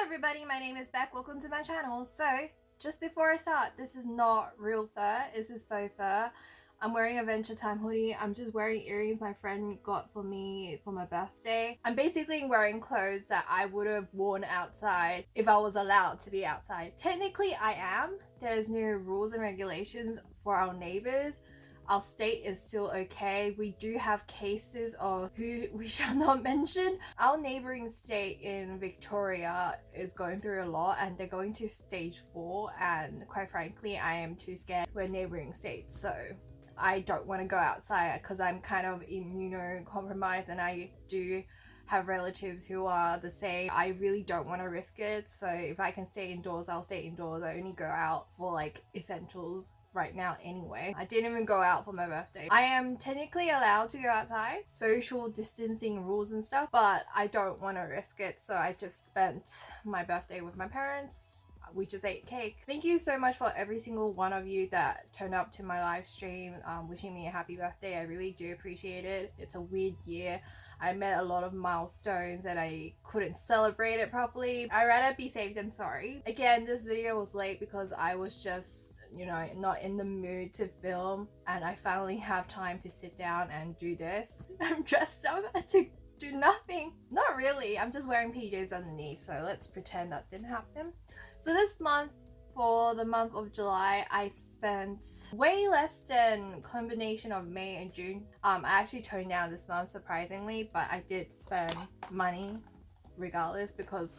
everybody, my name is Beck, welcome to my channel. So, just before I start, this is not real fur, this is faux fur. I'm wearing a Venture Time hoodie. I'm just wearing earrings my friend got for me for my birthday. I'm basically wearing clothes that I would have worn outside if I was allowed to be outside. Technically I am. There's new rules and regulations for our neighbors. Our state is still okay. We do have cases of who we shall not mention. Our neighboring state in Victoria is going through a lot and they're going to stage 4, and quite frankly I am too scared. We're neighboring states, so I don't want to go outside because I'm kind of immunocompromised and I do have relatives who are the same. I really don't want to risk it, so if I can stay indoors, I'll stay indoors. I only go out for like essentials right now anyway. I didn't even go out for my birthday. I am technically allowed to go outside, social distancing rules and stuff, but I don't want to risk it, so I just spent my birthday with my parents. We just ate cake. Thank you so much for every single one of you that turned up to my live stream wishing me a happy birthday. I really do appreciate it. It's a weird year. I met a lot of milestones and I couldn't celebrate it properly. I'd rather be safe than sorry. Again, this video was late because I was just, you know, not in the mood to film, and I finally have time to sit down and do this. I'm dressed up to do nothing. Not really, I'm just wearing PJs underneath, so let's pretend that didn't happen. So this month, for the month of July, I spent way less than combination of May and June. I actually toned down this month surprisingly, but I did spend money regardless because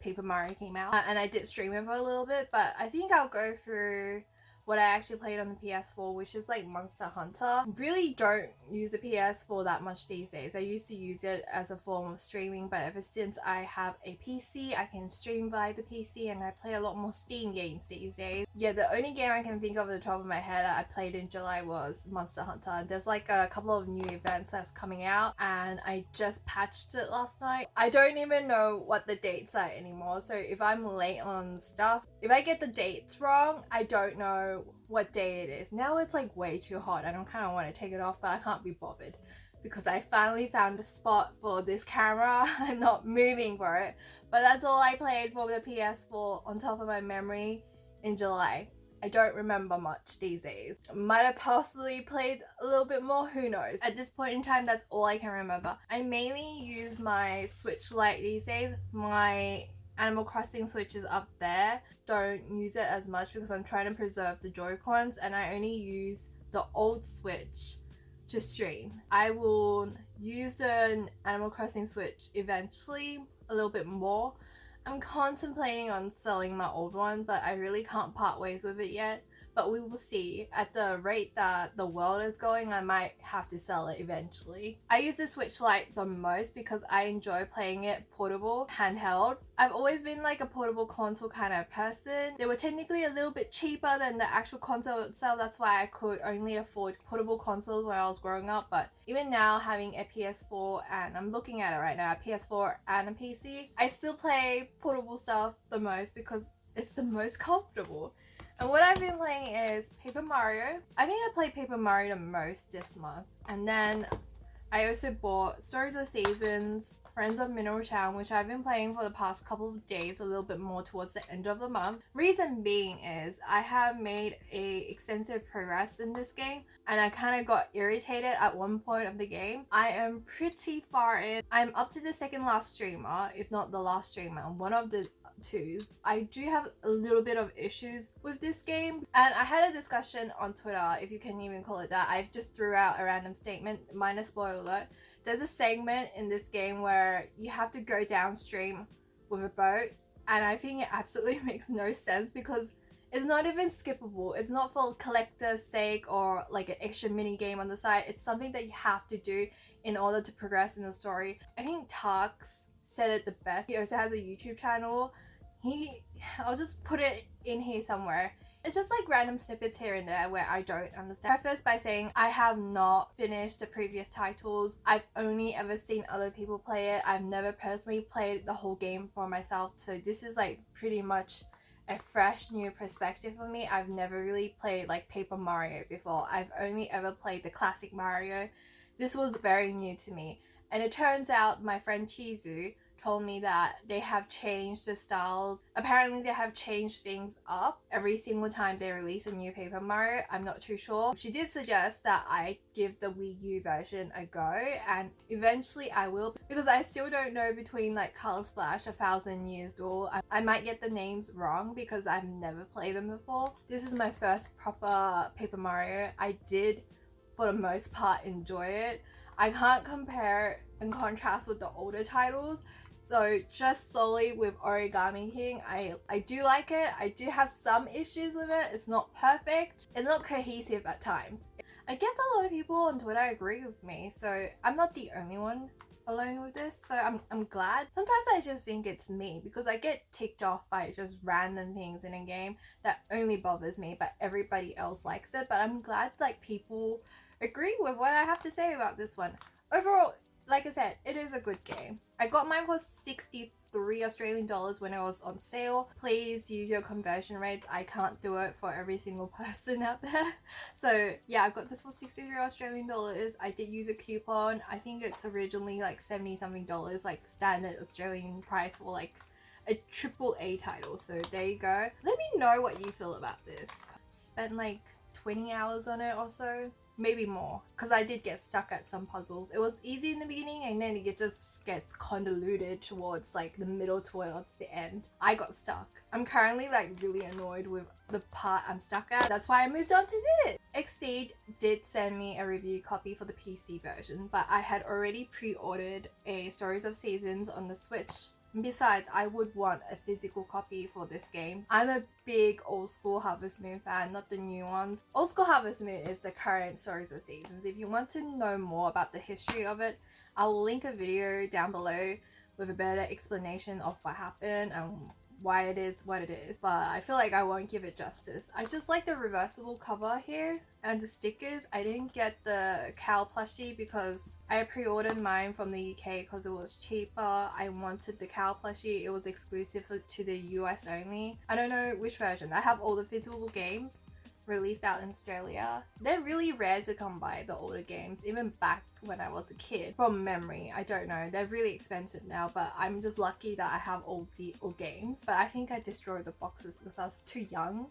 Paper Mario came out and I did stream it for a little bit. But I think I'll go through what I actually played on the PS4, which is like Monster Hunter. Really don't use the PS4 that much these days. I used to use it as a form of streaming, but ever since I have a PC, I can stream via the PC and I play a lot more Steam games these days. Yeah, the only game I can think of at the top of my head I played in July was Monster Hunter. There's like a couple of new events that's coming out and I just patched it last night. I don't even know what the dates are anymore, so if I'm late on stuff, if I get the dates wrong, I don't know what day it is. Now it's like way too hot and I kind of want to take it off, but I can't be bothered because I finally found a spot for this camera. I'm not moving for it, but that's all I played for the PS4 on top of my memory in July. I don't remember much these days. Might have possibly played a little bit more, who knows. At this point in time, that's all I can remember. I mainly use my Switch Lite these days. My Animal Crossing Switch is up there. Don't use it as much because I'm trying to preserve the Joy-Cons and I only use the old Switch to stream. I will use the Animal Crossing Switch eventually a little bit more. I'm contemplating on selling my old one, but I really can't part ways with it yet. But we will see. At the rate that the world is going, I might have to sell it eventually. I use the Switch Lite the most because I enjoy playing it portable, handheld. I've always been like a portable console kind of person. They were technically a little bit cheaper than the actual console itself. That's why I could only afford portable consoles when I was growing up. But even now, having a PS4, and I'm looking at it right now, a PS4 and a PC, I still play portable stuff the most because it's the most comfortable. And what I've been playing is Paper Mario. I think I played Paper Mario the most this month. And then I also bought Stories of Seasons, Friends of Mineral Town, which I've been playing for the past couple of days, a little bit more towards the end of the month. Reason being is I have made extensive progress in this game and I kind of got irritated at one point of the game. I am pretty far in. I'm up to the second last streamer, if not the last streamer, one of the two. I do have a little bit of issues with this game and I had a discussion on Twitter, if you can even call it that. I just threw out a random statement, minor spoiler alert. There's a segment in this game where you have to go downstream with a boat and I think it absolutely makes no sense because it's not even skippable. It's not for collector's sake or like an extra mini game on the side. It's something that you have to do in order to progress in the story. I think Tarks said it the best. He also has a YouTube channel. I'll just put it in here somewhere. It's just like random snippets here and there where I don't understand. Preface by saying I have not finished the previous titles. I've only ever seen other people play it. I've never personally played the whole game for myself. So this is like pretty much a fresh new perspective for me. I've never really played like Paper Mario before. I've only ever played the classic Mario. This was very new to me. And it turns out my friend Chizu told me that they have changed the styles. Apparently they have changed things up every single time they release a new Paper Mario. I'm not too sure. She did suggest that I give the Wii U version a go, and eventually I will, because I still don't know between like Color Splash, A Thousand Years Duel. I might get the names wrong because I've never played them before. This is my first proper Paper Mario. I did for the most part enjoy it. I can't compare and contrast with the older titles, so just solely with Origami King, I do like it. I do have some issues with it. It's not perfect, it's not cohesive at times. I guess a lot of people on Twitter agree with me, so I'm not the only one alone with this, so I'm glad. Sometimes I just think it's me because I get ticked off by just random things in a game that only bothers me, but everybody else likes it. But I'm glad like people agree with what I have to say about this one. Overall, like I said, it is a good game. I got mine for 63 Australian dollars when it was on sale. Please use your conversion rates. I can't do it for every single person out there. So yeah, I got this for 63 Australian dollars. I did use a coupon. I think it's originally like 70 something dollars, like standard Australian price for like a AAA title. So there you go. Let me know what you feel about this. Spent like 20 hours on it or so. Maybe more, because I did get stuck at some puzzles. It was easy in the beginning and then it just gets convoluted towards like the middle, towards the end. I got stuck. I'm currently like really annoyed with the part I'm stuck at. That's why I moved on to this. Exceed did send me a review copy for the PC version, but I had already pre-ordered a Stories of Seasons on the Switch. Besides, I would want a physical copy for this game. I'm a big old school Harvest Moon fan, not the new ones. Old school Harvest Moon is the current Stories of Seasons. If you want to know more about the history of it, I will link a video down below with a better explanation of what happened and why it is what it is, but I feel like I won't give it justice. I just like the reversible cover here and the stickers. I didn't get the cow plushie because I pre-ordered mine from the UK because it was cheaper. I wanted the cow plushie. It was exclusive to the US only. I don't know which version. I have all the physical games released out in Australia. They're really rare to come by, the older games, even back when I was a kid. From memory, I don't know. They're really expensive now, but I'm just lucky that I have all the old games. But I think I destroyed the boxes because I was too young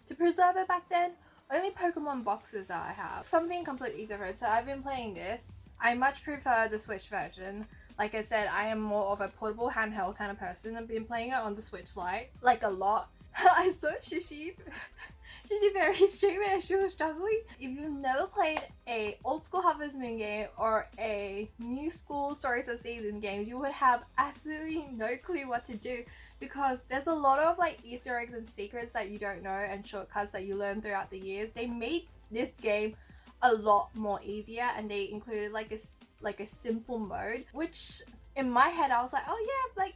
to preserve it back then. Only Pokemon boxes that I have. Something completely different. So I've been playing this. I much prefer the Switch version. Like I said, I am more of a portable handheld kind of person. I've been playing it on the Switch Lite, like a lot. I saw Shishi very stream and she was struggling. If you've never played a old school Harvest Moon game or a new school Stories of Seasons game, you would have absolutely no clue what to do, because there's a lot of like Easter eggs and secrets that you don't know and shortcuts that you learn throughout the years. They made this game a lot more easier and they included like a simple mode, which in my head I was like, oh yeah, like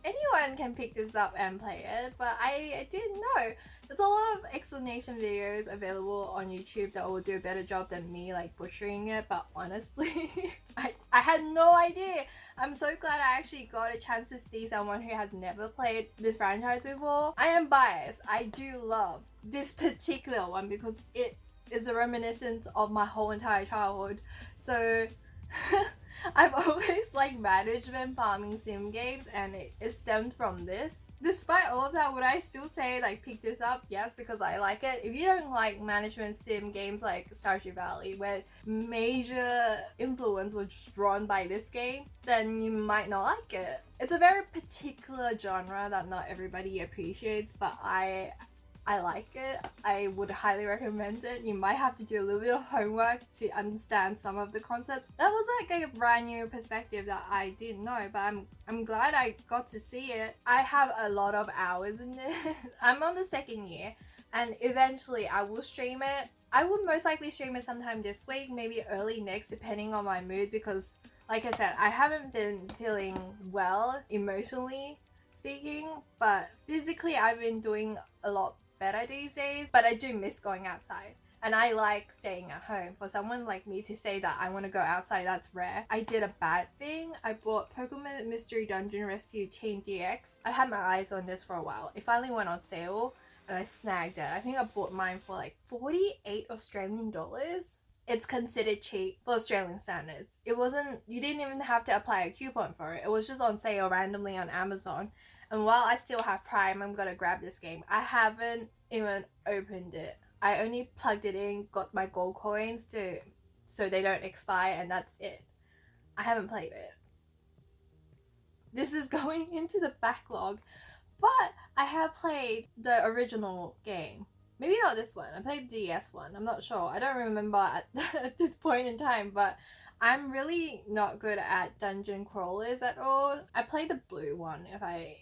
anyone can pick this up and play it, but I didn't know. There's a lot of explanation videos available on YouTube that will do a better job than me like butchering it, but honestly I had no idea. I'm so glad I actually got a chance to see someone who has never played this franchise before. I am biased. I do love this particular one because it is a reminiscence of my whole entire childhood. So I've always liked management farming sim games and it stemmed from this. Despite all of that, would I still say like pick this up? Yes, because I like it. If you don't like management sim games like Stardew Valley, where major influence was drawn by this game, then you might not like it. It's a very particular genre that not everybody appreciates, but I like it. I would highly recommend it. You might have to do a little bit of homework to understand some of the concepts. That was like a brand new perspective that I didn't know, but I'm glad I got to see it. I have a lot of hours in this. I'm on the second year and eventually I will stream it. I would most likely stream it sometime this week, maybe early next, depending on my mood, because like I said, I haven't been feeling well emotionally speaking, but physically I've been doing a lot better these days. But I do miss going outside and I like staying at home. For someone like me to say that I want to go outside, that's rare. I did a bad thing. I bought Pokemon Mystery Dungeon Rescue Chain DX. I had my eyes on this for a while. It finally went on sale and I snagged it. I think I bought mine for like 48 Australian dollars. it's considered cheap for Australian standards. It wasn't, you didn't even have to apply a coupon for it. It was just on sale randomly on Amazon. And while I still have Prime, I'm gonna grab this game. I haven't even opened it. I only plugged it in, got my gold coins so they don't expire, and that's it. I haven't played it. This is going into the backlog, but I have played the original game. Maybe not this one. I played the DS one. I'm not sure. I don't remember at this point in time, but I'm really not good at dungeon crawlers at all. I played the blue one if I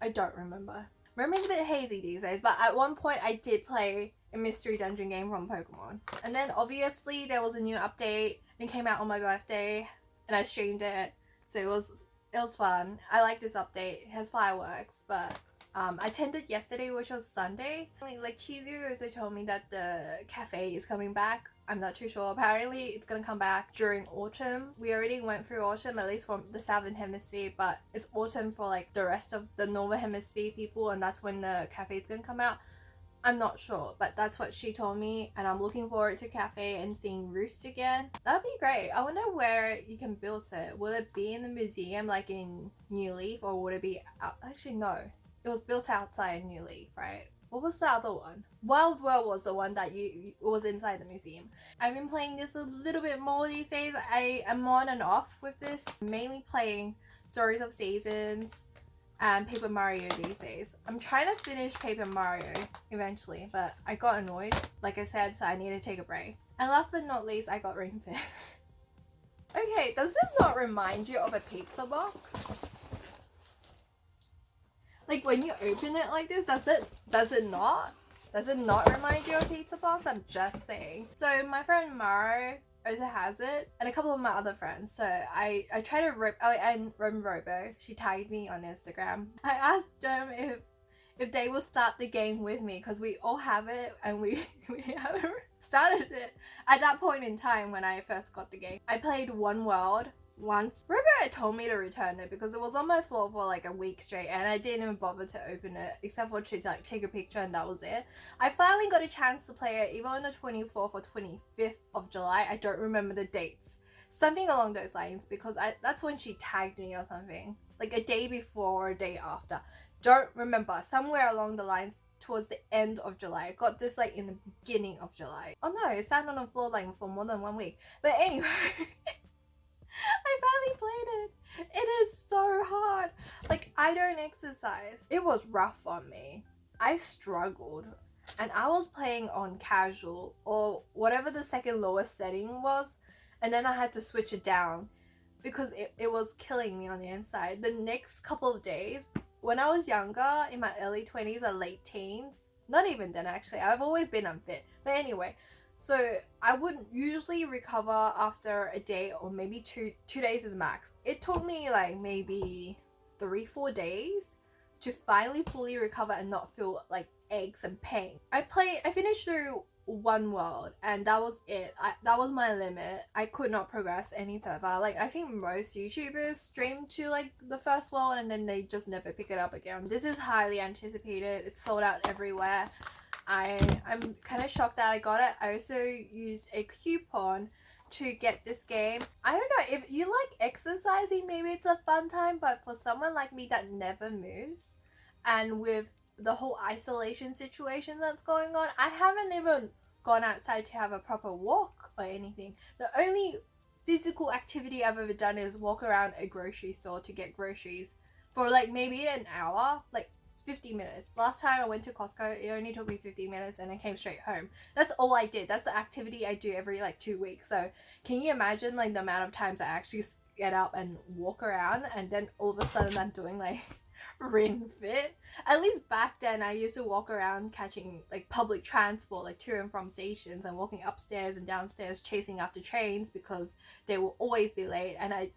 don't remember. Memory's a bit hazy these days, but at one point I did play a mystery dungeon game from Pokemon. And then obviously there was a new update and came out on my birthday and I streamed it. So it was fun. I like this update. It has fireworks, but I attended yesterday, which was Sunday. Like Cheesy also told me that the cafe is coming back. I'm not too sure. Apparently it's gonna come back during autumn. We already went through autumn, at least from the southern hemisphere, but it's autumn for like the rest of the northern hemisphere people, and that's when the cafe is gonna come out. I'm not sure, but that's what she told me, and I'm looking forward to cafe and seeing Roost again. That'd be great. I wonder where you can build it. Will it be in the museum like in New Leaf, or would it be out? Actually no, it was built outside New Leaf, right? What was the other one? Wild World was the one that was inside the museum. I've been playing this a little bit more these days. I am on and off with this, mainly playing Stories of Seasons and Paper Mario these days. I'm trying to finish Paper Mario eventually, but I got annoyed, like I said, so I need to take a break. And last but not least, I got Ring Fit. Okay, does this not remind you of a pizza box? Like when you open it like this, does it not? Does it not remind you of pizza box? I'm just saying. So my friend Maro also has it, and a couple of my other friends. So I tried to and Robo, she tagged me on Instagram. I asked them if they will start the game with me, because we all have it and we haven't started it at that point in time when I first got the game. I played One World once. Robo told me to return it because it was on my floor for like a week straight and I didn't even bother to open it except for to like take a picture, and that was it. I finally got a chance to play it either on the 24th or 25th of July. I don't remember the dates. Something along those lines, because that's when she tagged me or something. Like a day before or a day after. Don't remember. Somewhere along the lines towards the end of July. I got this like in the beginning of July. Oh no, it sat on the floor like for more than 1 week. But anyway. I finally played it. It is so hard. Like, I don't exercise. It was rough on me. I struggled. And I was playing on casual or whatever the second lowest setting was. And then I had to switch it down because it was killing me on the inside. The next couple of days, when I was younger, in my early 20s or late teens, not even then actually, I've always been unfit. But anyway, so I would usually recover after a day or maybe two days is max. It took me like maybe 3-4 days to finally fully recover and not feel like aches and pain. I finished through One World and that was it. That was my limit. I could not progress any further. Like I think most YouTubers stream to like the first world and then they just never pick it up again. This is highly anticipated. It's sold out everywhere. I'm kind of shocked that I got it. I also used a coupon to get this game. I don't know, if you like exercising, maybe it's a fun time, but for someone like me that never moves and with the whole isolation situation that's going on, I haven't even gone outside to have a proper walk or anything. The only physical activity I've ever done is walk around a grocery store to get groceries for like maybe an hour, like 50 minutes. Last time I went to Costco, it only took me 50 minutes and I came straight home. That's all I did. That's the activity I do every like 2 weeks. So can you imagine like the amount of times I actually get up and walk around, and then all of a sudden I'm doing like Ring Fit? At least back then I used to walk around catching like public transport, like to and from stations, and walking upstairs and downstairs chasing after trains because they will always be late, and I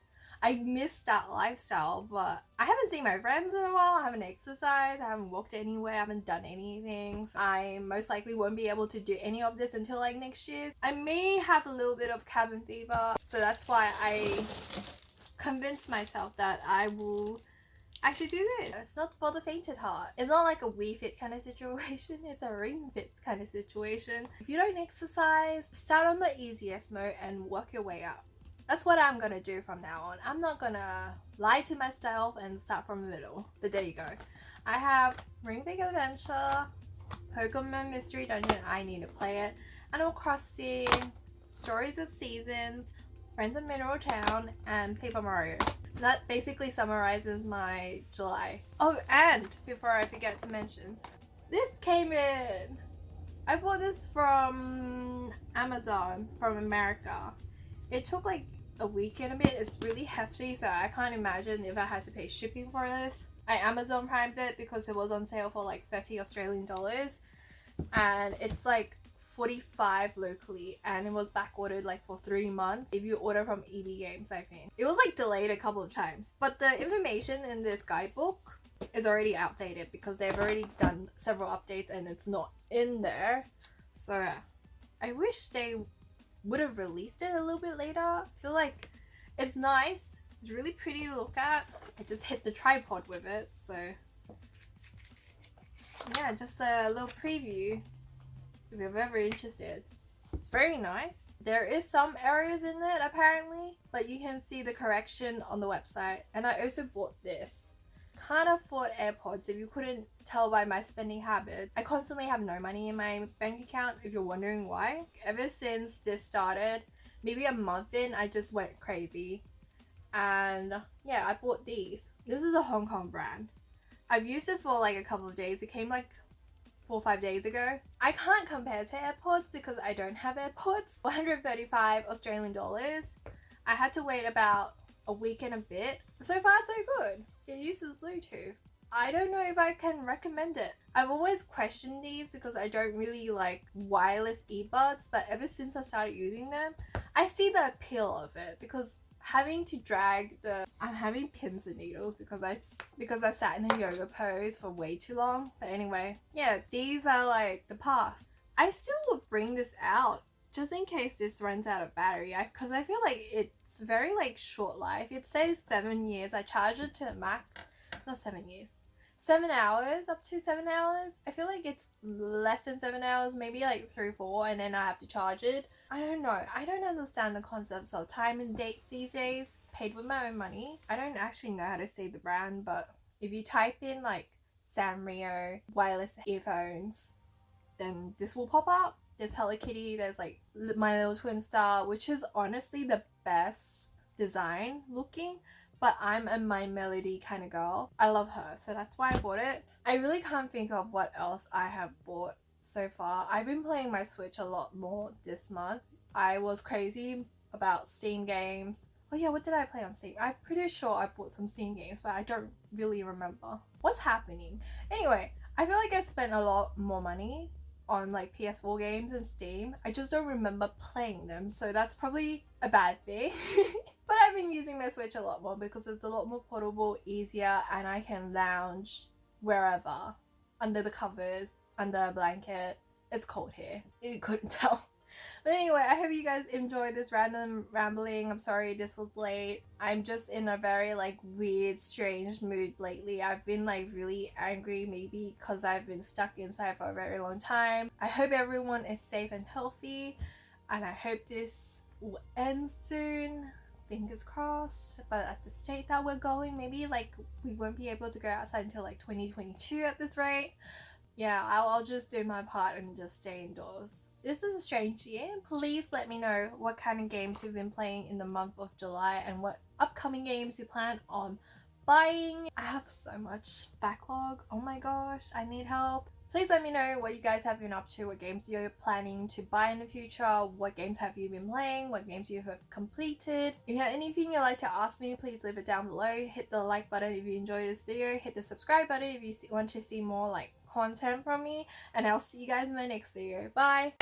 missed that lifestyle. But I haven't seen my friends in a while, I haven't exercised, I haven't walked anywhere, I haven't done anything. So I most likely won't be able to do any of this until like next year. I may have a little bit of cabin fever, so that's why I convinced myself that I will I should do this. It's not for the fainted heart. It's not like a Wii Fit kind of situation. It's a Ring Fit kind of situation. If you don't exercise, start on the easiest mode and work your way up. That's what I'm gonna do from now on. I'm not gonna lie to myself and start from the middle. But there you go. I have Ring Fit Adventure, Pokemon Mystery Dungeon, I need to play it, Animal Crossing, Stories of Seasons, Friends of Mineral Town, and Paper Mario. That basically summarizes my July. Oh, and before I forget to mention, this came in. I bought this from Amazon from America. It took like a week and a bit. It's really hefty, so I can't imagine if I had to pay shipping for this. I Amazon primed it because it was on sale for like 30 Australian dollars, and it's like 45 locally, and it was back ordered like for 3 months if you order from EB Games. I think it was like delayed a couple of times, but the information in this guidebook is already outdated because they've already done several updates and it's not in there. So I wish they would have released it a little bit later. I feel like it's nice, it's really pretty to look at. I just hit the tripod with it, so yeah, just a little preview if you're ever interested. It's very nice. There is some errors in it apparently, but you can see the correction on the website. And I also bought this. Can't afford AirPods if you couldn't tell by my spending habits. I constantly have no money in my bank account, if you're wondering why. Ever since this started, maybe a month in, I just went crazy. And yeah, I bought these. This is a Hong Kong brand. I've used it for like a couple of days. It came like 4 or 5 days ago. I can't compare to AirPods because I don't have AirPods. 135 Australian dollars. I had to wait about a week and a bit. So far so good. It uses Bluetooth. I don't know if I can recommend it. I've always questioned these because I don't really like wireless earbuds, but ever since I started using them, I see the appeal of it because having to drag I'm having pins and needles because I sat in a yoga pose for way too long. But anyway, yeah, these are like the past. I still will bring this out just in case this runs out of battery, because I feel like it's very like short life. It says 7 years. I charge it to max, not 7 years, 7 hours, up to 7 hours. I feel like it's less than 7 hours, maybe like 3 or 4, and then I have to charge it. I don't know. I don't understand the concepts of time and dates these days. Paid with my own money. I don't actually know how to say the brand, but if you type in like Sanrio wireless earphones, then this will pop up. There's Hello Kitty, there's like My Little Twin Star, which is honestly the best design looking, but I'm a My Melody kind of girl. I love her, so that's why I bought it. I really can't think of what else I have bought so far. I've been playing my Switch a lot more this month. I was crazy about Steam games. Oh yeah, what did I play on Steam? I'm pretty sure I bought some Steam games, but I don't really remember what's happening. Anyway, I feel like I spent a lot more money on like PS4 games and Steam. I just don't remember playing them, so that's probably a bad thing. But I've been using my Switch a lot more because it's a lot more portable, easier, and I can lounge wherever, under the covers, under a blanket. It's cold here, you couldn't tell. But anyway, I hope you guys enjoyed this random rambling. I'm sorry this was late. I'm just in a very like weird, strange mood lately. I've been like really angry, maybe because I've been stuck inside for a very long time. I hope everyone is safe and healthy, and I hope this will end soon. Fingers crossed. But at the state that we're going, maybe like we won't be able to go outside until like 2022 at this rate. Yeah, I'll just do my part and just stay indoors. This is a strange year. Please let me know what kind of games you've been playing in the month of July and what upcoming games you plan on buying. I have so much backlog. Oh my gosh, I need help. Please let me know what you guys have been up to, what games you're planning to buy in the future, what games have you been playing, what games you have completed. If you have anything you'd like to ask me, please leave it down below. Hit the like button if you enjoyed this video, hit the subscribe button if you want to see more like content from me, and I'll see you guys in my next video. Bye!